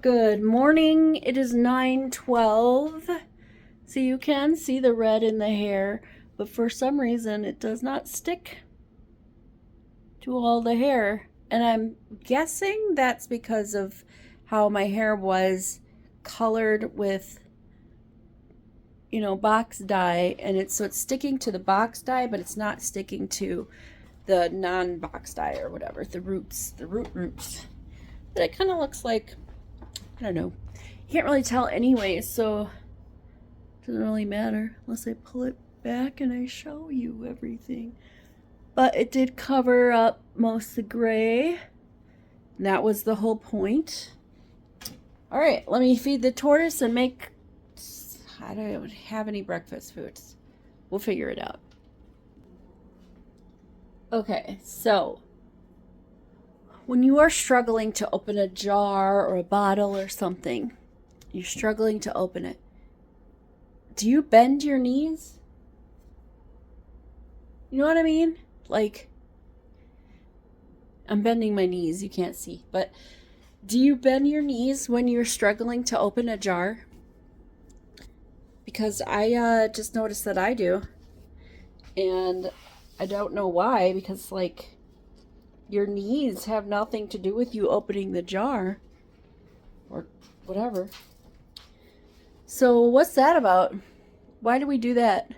Good morning. It is 9:12. So you can see the red in the hair, but for some reason it does not stick to all the hair. And I'm guessing that's because of how my hair was colored with, box dye, and it's sticking to the box dye, but it's not sticking to the non-box dye or whatever, the root roots. But it kind of looks like, I don't know. You can't really tell anyway, so it doesn't really matter unless I pull it back and I show you everything. But it did cover up most of the gray. And that was the whole point. All right, let me feed the tortoise and make... I don't have any breakfast foods. We'll figure it out. Okay, so when you are struggling to open a jar or a bottle or something, you're struggling to open it, do you bend your knees? You know what I mean? Like, I'm bending my knees, you can't see, but do you bend your knees when you're struggling to open a jar? Because I just noticed that I do. And I don't know why, because like your knees have nothing to do with you opening the jar or whatever. So what's that about? Why do we do that?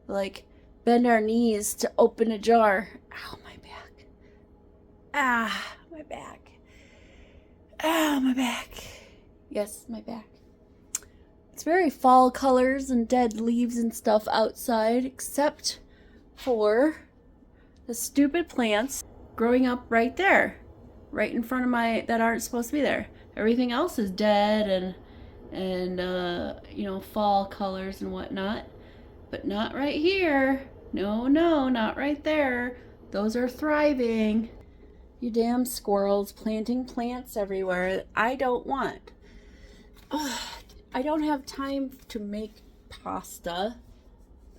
Like bend our knees to open a jar. Ow, my back. Ah, my back. Ah, my back. Yes, my back. It's very fall colors and dead leaves and stuff outside, except for the stupid plants growing up right there, right in front of my, that aren't supposed to be there. Everything else is dead and fall colors and whatnot, but not right here. No, not right there. Those are thriving. You damn squirrels planting plants everywhere. I don't want. Ugh, I don't have time to make pasta.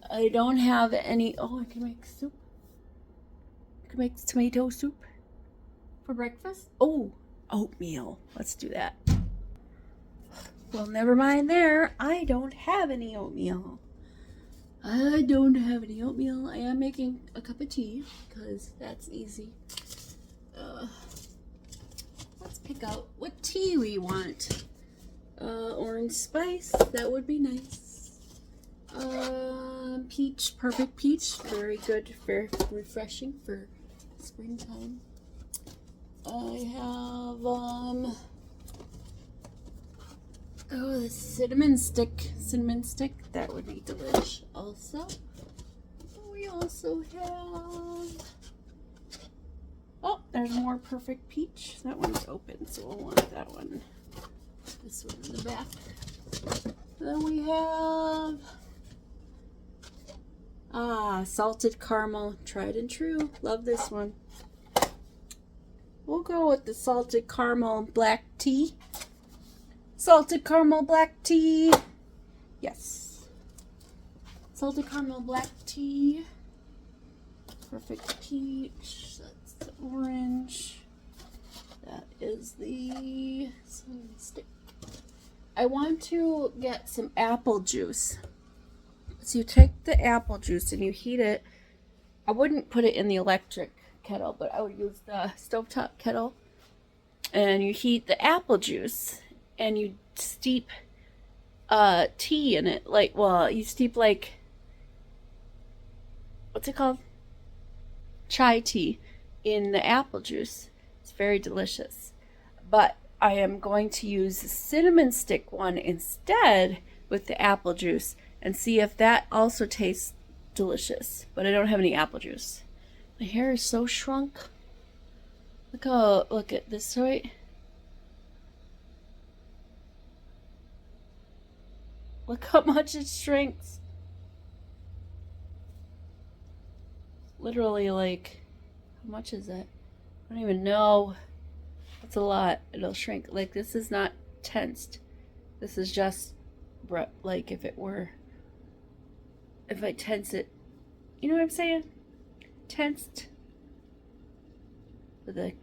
I don't have any. Oh, I can make soup. I can make tomato soup for breakfast. Oh, oatmeal. Let's do that. Well, never mind there. I don't have any oatmeal. I am making a cup of tea because that's easy. Let's pick out what tea we want. Orange spice, that would be nice. Peach, perfect peach, very good, very refreshing for springtime. I have, the cinnamon stick, that would be delish also. We also have, oh, there's more perfect peach. That one's open, so we'll want that one. This one in the back. Then we have salted caramel, tried and true. Love this one. We'll go with the salted caramel black tea. Salted caramel black tea. Yes. Salted caramel black tea. Perfect peach. That's the orange. That is the cinnamon stick. I want to get some apple juice. So you take the apple juice and you heat it. I wouldn't put it in the electric kettle, but I would use the stovetop kettle. And you heat the apple juice and you steep tea in it. You steep what's it called? Chai tea in the apple juice. It's very delicious. But I am going to use the cinnamon stick one instead with the apple juice and see if that also tastes delicious. But I don't have any apple juice. My hair is so shrunk. Look at this, right? Look how much it shrinks. Literally, how much is that? I don't even know. It's a lot. It'll shrink. This is not tensed. This is just if I tense it, you know what I'm saying? Tensed with a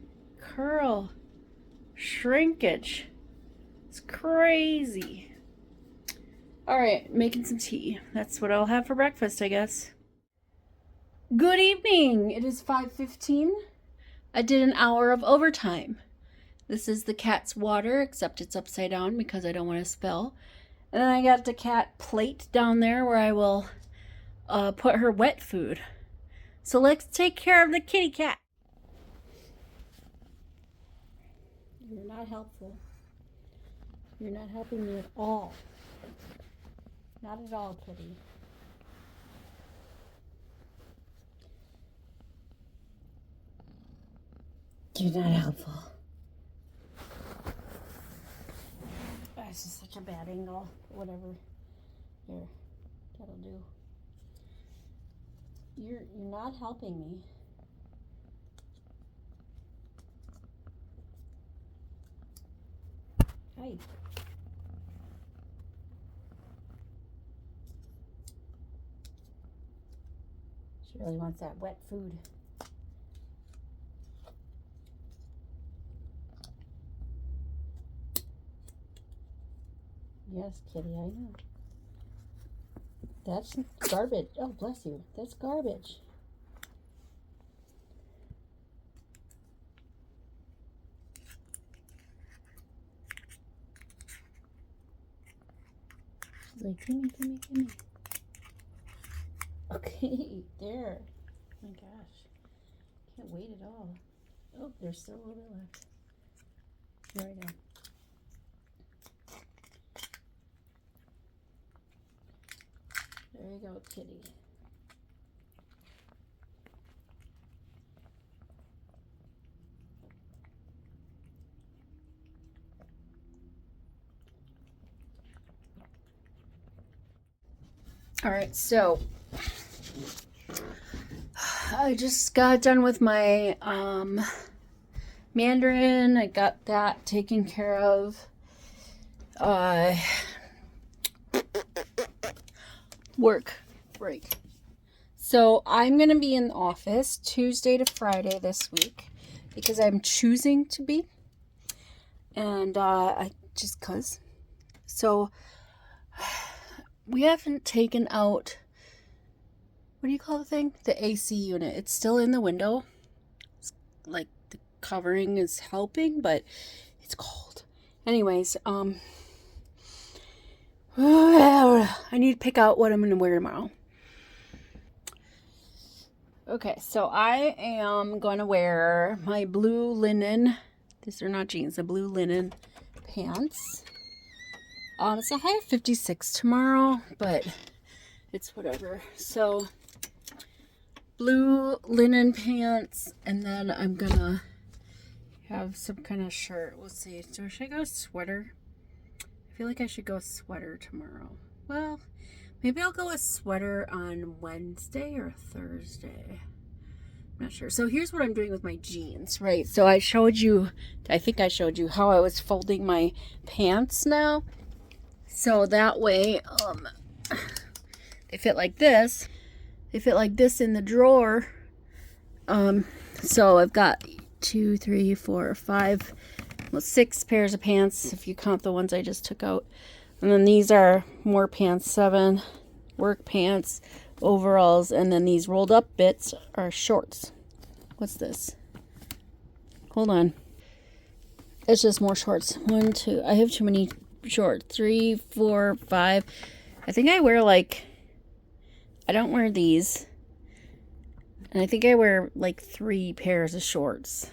curl shrinkage. It's crazy. All right, making some tea. That's what I'll have for breakfast, I guess. Good evening. It is 5:15. I did an hour of overtime. This is the cat's water, except it's upside down because I don't want to spill. And then I got the cat plate down there where I will put her wet food. So let's take care of the kitty cat. You're not helpful. You're not helping me at all. Not at all, kitty. You're not helpful. This is such a bad angle. Whatever. Here. That'll do. You're not helping me. Hi. She really wants that wet food. Yes, kitty, I know. That's garbage. Oh, bless you. That's garbage. She's like, gimme. Okay, there. Oh my gosh. Can't wait at all. Oh, there's still a little bit left. There we go. There you go, kitty. All right, so I just got done with my Mandarin. I got that taken care of. Work break. So I'm going to be in the office Tuesday to Friday this week because I'm choosing to be. And I just cuz. So we haven't taken out, what do you call the thing? The AC unit. It's still in the window. It's like the covering is helping, but it's cold. Anyways, I need to pick out what I'm going to wear tomorrow. Okay, so I am going to wear my blue linen, these are not jeans, the blue linen pants. It's a high of 56 tomorrow, but it's whatever. So, blue linen pants, and then I'm going to have some kind of shirt. We'll see. So should I go sweater? I feel like I should go sweater tomorrow. Well, maybe I'll go a sweater on Wednesday or Thursday. I'm not sure. So here's what I'm doing with my jeans, right? So I think I showed you how I was folding my pants now. So that way, they fit like this. They fit like this in the drawer. So I've got 2, 3, 4, 5, 6 pairs of pants if you count the ones I just took out. And then these are more pants, 7 work pants, overalls, and then these rolled up bits are shorts. What's this? Hold on. It's just more shorts. 1, 2. I have too many shorts. 3, 4, 5. I think I wear I don't wear these. And I think I wear 3 pairs of shorts.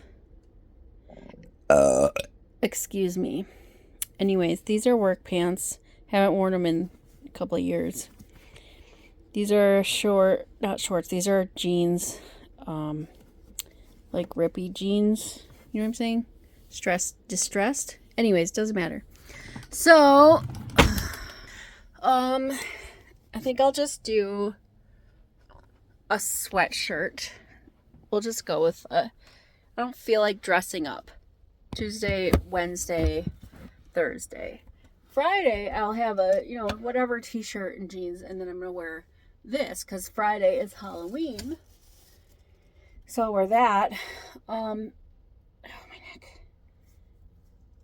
Excuse me. Anyways, these are work pants. Haven't worn them in a couple of years. These are not shorts. These are jeans. Rippy jeans. You know what I'm saying? Distressed. Anyways, doesn't matter. So, I think I'll just do a sweatshirt. We'll just go with I don't feel like dressing up. Tuesday, Wednesday, Thursday. Friday, I'll have a, whatever t-shirt and jeans, and then I'm going to wear this, because Friday is Halloween. So I'll wear that. Oh, my neck.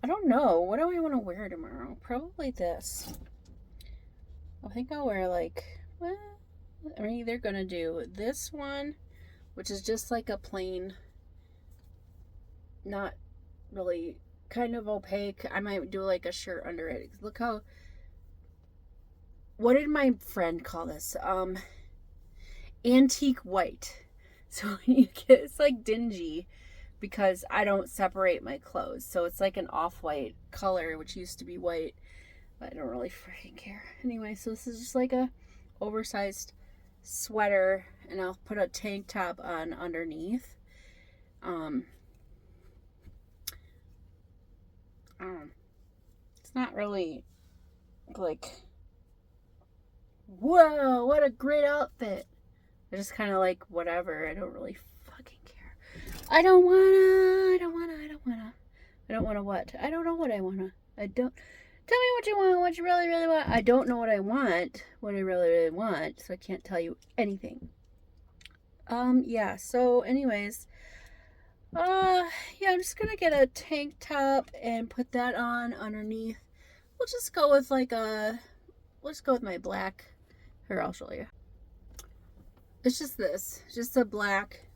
I don't know. What do I want to wear tomorrow? Probably this. I think I'll wear like, well, I'm either going to do this one, which is just like a plain, not really, kind of opaque. I might do like a shirt under it. Look how, what did my friend call this? Antique white. So you get, it's like dingy because I don't separate my clothes. So it's like an off-white color, which used to be white, but I don't really freaking care. Anyway, so this is just like a oversized sweater, and I'll put a tank top on underneath. It's not really like, whoa, what a great outfit. I just kind of like whatever. I don't really fucking care. I don't wanna what? I don't know what I wanna. I don't. Tell me what you want, what you really, really want. I don't know what I want, what I really, really want, so I can't tell you anything. Yeah, so anyways, yeah, I'm just gonna get a tank top and put that on underneath. We'll just go with like let's go with my black. Here, I'll show you. It's just this, just a black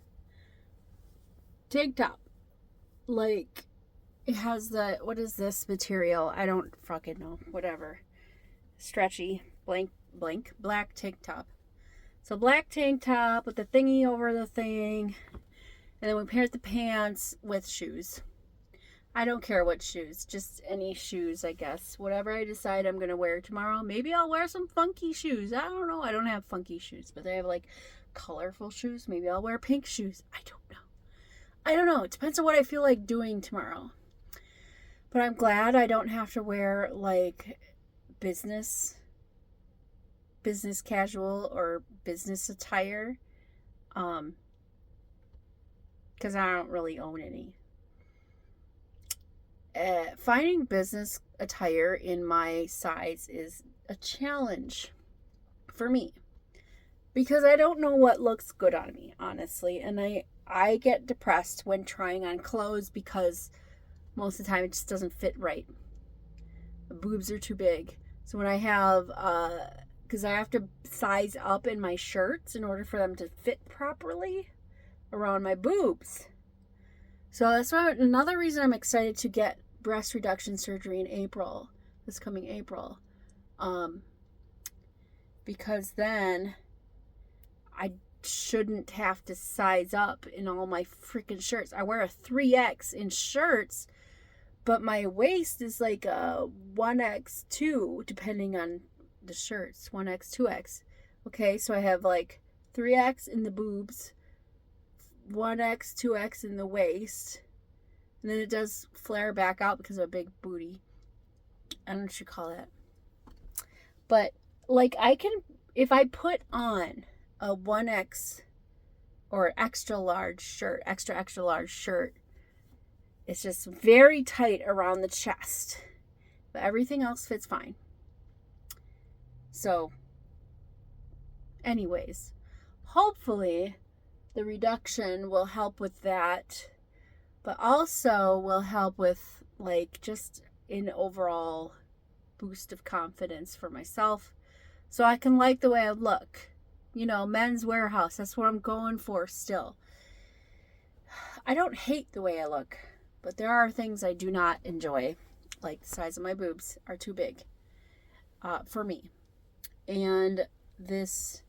tank top. Like, it has the, what is this material? I don't fucking know. Whatever. Stretchy, black tank top. So black tank top with the thingy over the thing. And then we paired the pants with shoes. I don't care what shoes. Just any shoes, I guess. Whatever I decide I'm going to wear tomorrow. Maybe I'll wear some funky shoes. I don't know. I don't have funky shoes. But they have like colorful shoes. Maybe I'll wear pink shoes. I don't know. It depends on what I feel like doing tomorrow. But I'm glad I don't have to wear like business casual or business attire. Because I don't really own any. Finding business attire in my size is a challenge for me. Because I don't know what looks good on me, honestly. And I get depressed when trying on clothes because most of the time it just doesn't fit right. The boobs are too big. So when I have, because I have to size up in my shirts in order for them to fit properly around my boobs. So that's why another reason I'm excited to get breast reduction surgery in April, this coming April. Because then I shouldn't have to size up in all my freaking shirts. I wear a 3X in shirts, but my waist is like a 1X2 depending on the shirts. 1X, 2X. Okay, so I have like 3X in the boobs, 1X, 2X in the waist, and then it does flare back out because of a big booty. I don't know what you call that. But like I can, if I put on a 1X or extra large shirt, extra large shirt, it's just very tight around the chest, but everything else fits fine. So anyways, hopefully the reduction will help with that, but also will help with like just an overall boost of confidence for myself so I can like the way I look. You know, Men's Warehouse, that's what I'm going for still. I don't hate the way I look, but there are things I do not enjoy, like the size of my boobs are too big for me. And this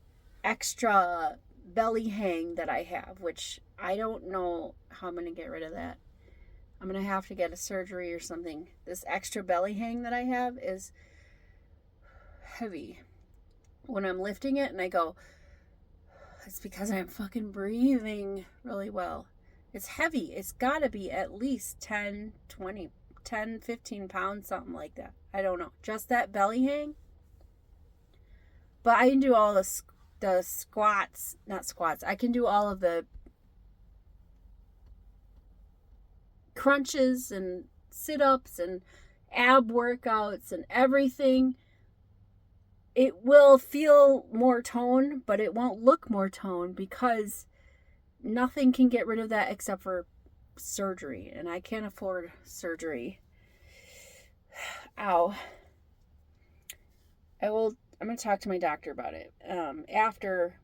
extra belly hang that I have, which I don't know how I'm going to get rid of that. I'm going to have to get a surgery or something. This extra belly hang that I have is heavy. When I'm lifting it and I go, it's because I'm fucking breathing really well. It's heavy. It's got to be at least 10, 15 pounds, something like that. I don't know. Just that belly hang. But I can do all the squats, not squats. I can do all of the crunches and sit-ups and ab workouts and everything. It will feel more tone, but it won't look more tone because nothing can get rid of that except for surgery, and I can't afford surgery. Ow. I'm going to talk to my doctor about it after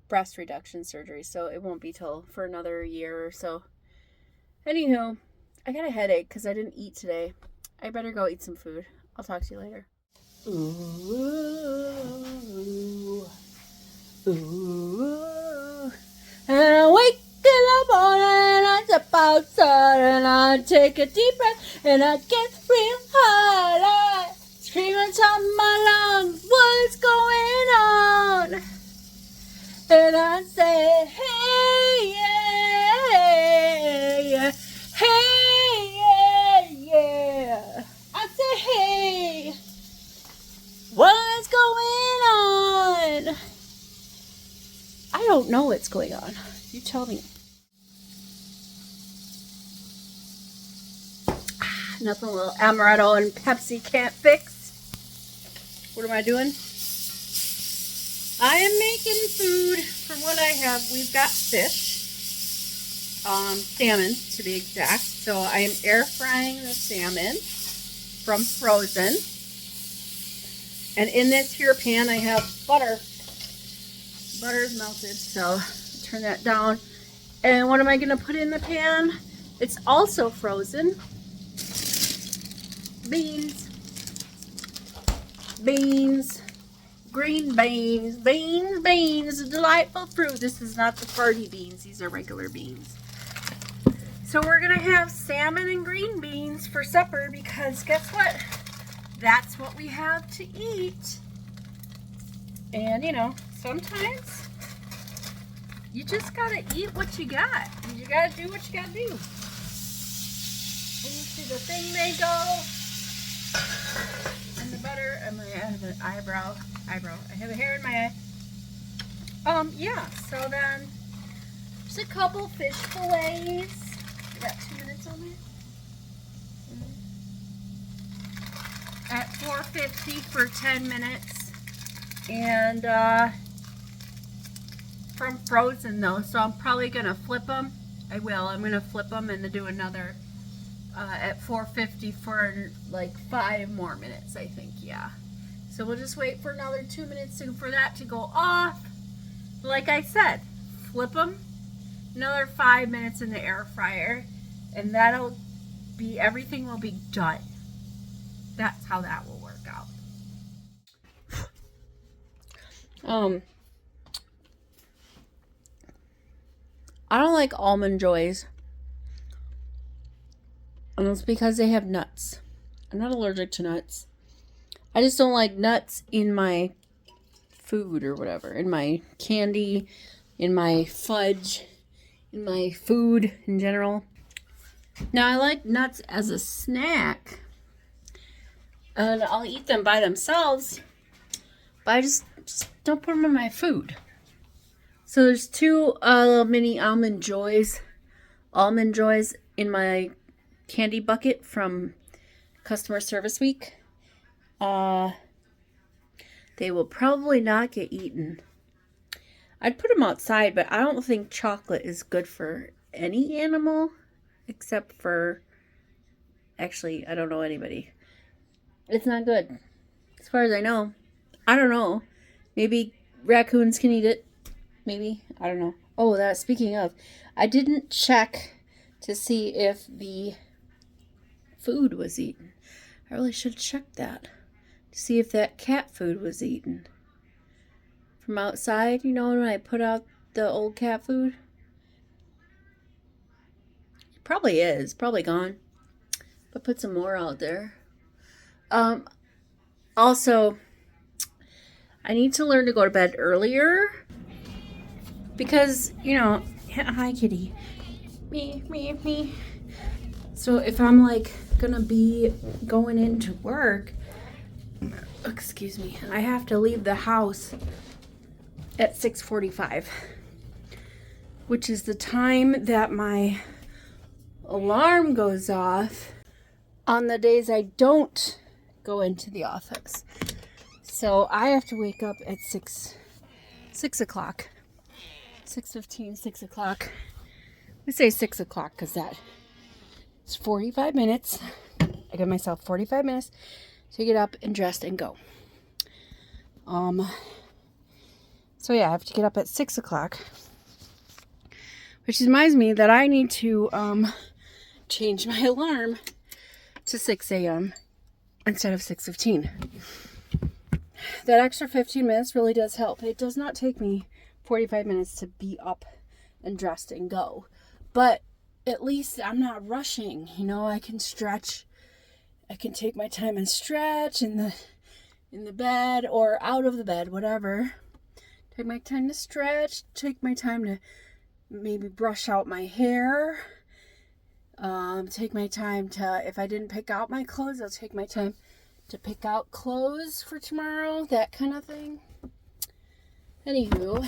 breast reduction surgery, so it won't be till for another year or so. Anywho, I got a headache because I didn't eat today. I better go eat some food. I'll talk to you later. Ooh, ooh. And I wake in the morning, I step outside and I take a deep breath and I get real high. I scream on top of my lungs, what's going on? And I say, hey, yeah, yeah, hey, yeah, yeah. I say, hey, what's going on? I don't know what's going on. You tell me. Nothing a little amaretto and Pepsi can't fix. What am I doing? I am making food for what I have. We've got fish, salmon to be exact. So I am air frying the salmon from frozen. And in this here pan I have butter. Butter is melted, so turn that down. And what am I going to put in the pan? It's also frozen. Beans. Beans. Green beans. Beans. Beans. A delightful fruit. This is not the farty beans. These are regular beans. So we're going to have salmon and green beans for supper because guess what? That's what we have to eat. And, you know, sometimes you just gotta eat what you got. You gotta do what you gotta do. Into the thing they go. And the butter. And I have an eyebrow. I have a hair in my eye. Yeah. So then, just a couple fish fillets. I got 2 minutes on there. At 450 for 10 minutes. And from frozen though, so I'm probably gonna flip them. I will. I'm gonna flip them and do another at 450 for like 5 more minutes, I think. Yeah. So we'll just wait for another 2 minutes for that to go off. Like I said, flip them. Another 5 minutes in the air fryer, and that'll be everything will be done. That's how that will work out. I don't like Almond Joys. And it's because they have nuts. I'm not allergic to nuts. I just don't like nuts in my food or whatever. In my candy, in my fudge, in my food in general. Now, I like nuts as a snack. And I'll eat them by themselves. But I just don't put them in my food. So there's 2 mini Almond Joys in my candy bucket from customer service week. They will probably not get eaten. I'd put them outside, but I don't think chocolate is good for any animal except for, actually, I don't know anybody. It's not good. As far as I know. I don't know. Maybe raccoons can eat it. Maybe. I don't know. Oh, speaking of, I didn't check to see if the food was eaten. I really should have checked that. To see if that cat food was eaten. From outside, you know, when I put out the old cat food. It probably is. Probably gone. But put some more out there. Also, I need to learn to go to bed earlier. Because, you know, hi kitty. Me. So if I'm like gonna be going into work, excuse me, I have to leave the house at 6:45, which is the time that my alarm goes off on the days I don't go into the office. So I have to wake up at 6 o'clock. 6:15, 6 o'clock. We say 6 o'clock because that is 45 minutes. I I give myself 45 minutes to get up and dressed and go. So yeah, I have to get up at 6 o'clock. Which reminds me that I need to change my alarm to 6 a.m. instead of 6:15. That extra 15 minutes really does help. It does not take me 45 minutes to be up and dressed and go. But at least I'm not rushing. You know, I can stretch. I can take my time and stretch in the bed or out of the bed, whatever. Take my time to stretch. Take my time to maybe brush out my hair. Take my time to, if I didn't pick out my clothes, I'll take my time to pick out clothes for tomorrow, that kind of thing. Anywho,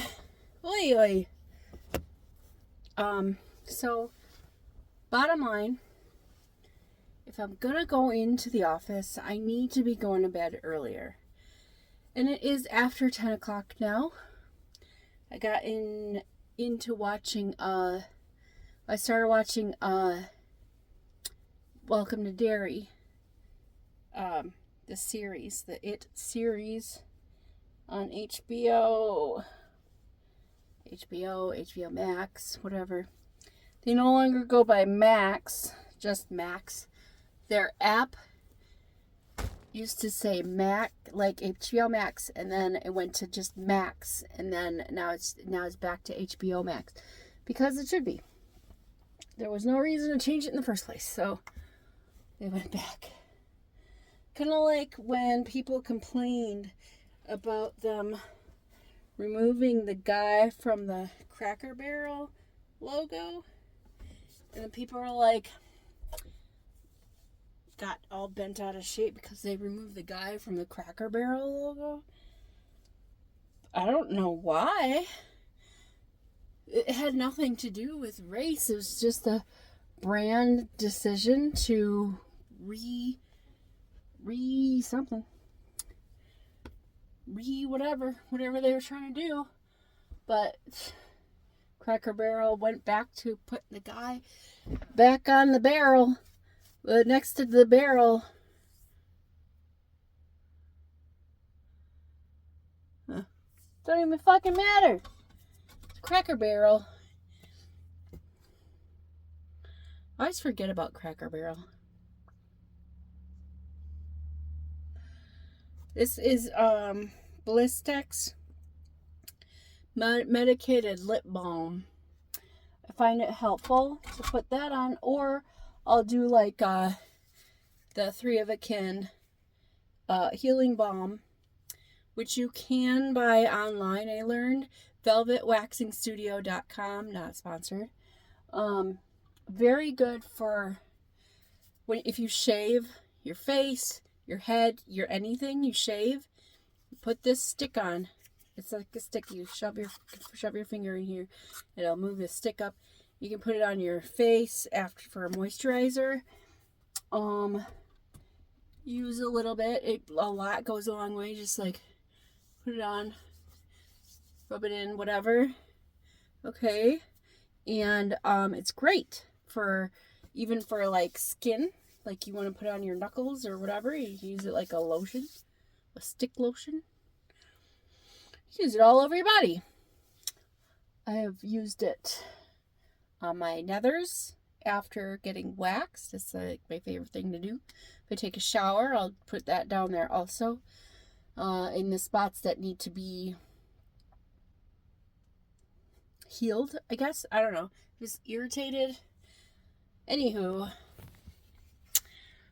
so bottom line, if I'm gonna go into the office, I need to be going to bed earlier. And it is after 10 o'clock now. I got into watching, I started watching, Welcome to Derry, the series, the It series on HBO, Max, whatever. They no longer go by Max, just Max. Their app used to say Mac, like HBO Max, and then it went to just Max, and then now it's back to HBO Max, because it should be. There was no reason to change it in the first place, so they went back. Kind of like when people complained about them removing the guy from the Cracker Barrel logo, and then people were like, got all bent out of shape because they removed the guy from the Cracker Barrel logo. I don't know why. It had nothing to do with race. It was just a brand decision to whatever they were trying to do. But Cracker Barrel went back to putting the guy back on the barrel, next to the barrel. Don't even fucking matter. It's Cracker Barrel. I always forget about Cracker Barrel. This is Blistex medicated lip balm. I find it helpful to put that on, or I'll do like the 3 of a Kin healing balm, which you can buy online. I learned velvetwaxingstudio.com, not sponsored. Very good for if you shave your face, your head, your anything you shave. Put this stick on. It's like a stick. You shove your finger in here. It'll move the stick up. You can put it on your face for a moisturizer. Use a little bit. A lot goes a long way. Just like put it on, rub it in, whatever. Okay, and it's great for even for like skin. Like you want to put it on your knuckles or whatever. You can use it like a lotion, a stick lotion. Use it all over your body. I have used it on my nethers after getting waxed. It's like my favorite thing to do. If I take a shower, I'll put that down there also. In the spots that need to be healed, I guess. I don't know. Just irritated. Anywho,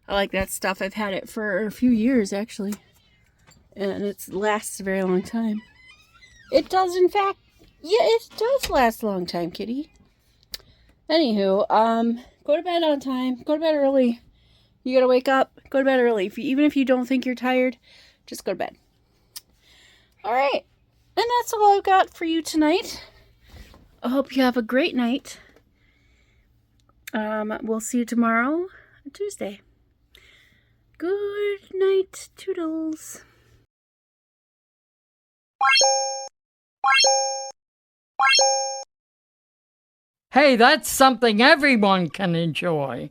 I like that stuff. I've had it for a few years, actually. And it lasts a very long time. It does, in fact. Yeah, it does last a long time, kitty. Anywho, go to bed on time. Go to bed early. You gotta wake up. Go to bed early. Even if you don't think you're tired, just go to bed. Alright. And that's all I've got for you tonight. I hope you have a great night. We'll see you tomorrow, Tuesday. Good night, toodles. Hey, that's something everyone can enjoy.